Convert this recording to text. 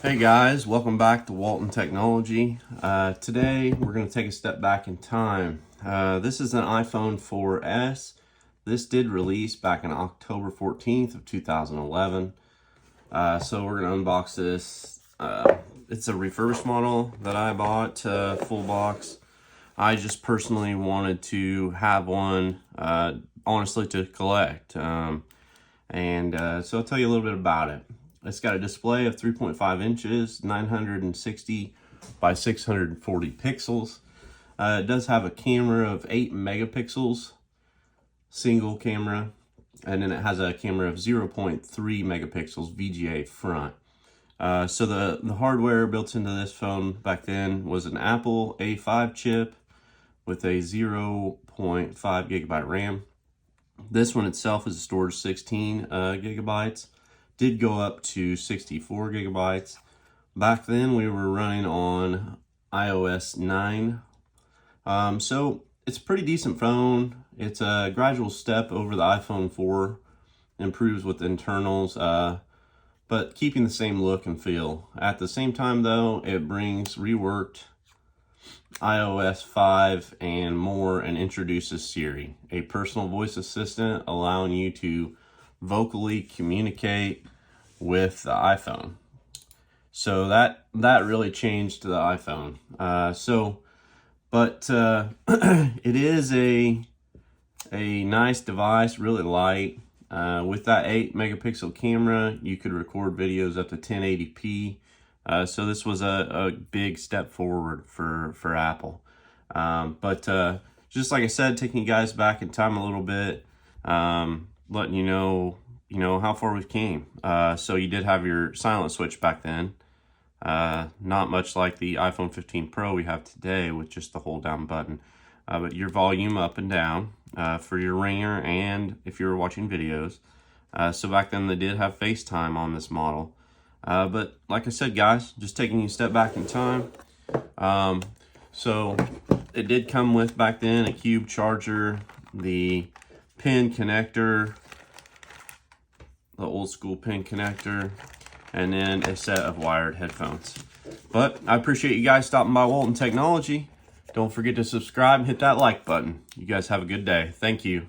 Hey guys, welcome back to Walton Technology. Today we're going to take a step back in time. This is an iPhone 4S. This did release back on October 14th of 2011. So we're going to unbox this. It's a refurbished model that I bought, full box. I just personally wanted to have one, honestly, to collect. So I'll tell you a little bit about it. It's got a display of 3.5 inches, 960 by 640 pixels. It does have a camera of 8 megapixels, single camera, and then it has a camera of 0.3 megapixels VGA front. So the hardware built into this phone back then was an Apple A5 chip with a 0.5 gigabyte RAM. This one itself is a storage 16 gigabytes. Did go up to 64 gigabytes. Back then we were running on iOS 9. So it's a pretty decent phone. It's a gradual step over the iPhone 4. Improves with internals, but keeping the same look and feel. At the same time though, it brings reworked iOS 5 and more, and introduces Siri, a personal voice assistant allowing you to vocally communicate with the iPhone. So that really changed the iPhone. It is a nice device, really light. With that 8 megapixel camera, you could record videos up to 1080p. So this was a big step forward for Apple. Just like I said, taking you guys back in time a little bit, letting you know how far we've came. So you did have your silent switch back then. Not much like the iPhone 15 Pro we have today with just the hold down button. But your volume up and down for your ringer and if you were watching videos. So back then they did have FaceTime on this model. But like I said, guys, just taking you a step back in time. So it did come with back then a cube charger, the pin connector, the old school pin connector, and then a set of wired headphones. But I appreciate you guys stopping by Walton Technology. Don't forget to subscribe and hit that like button. You guys have a good day. Thank you.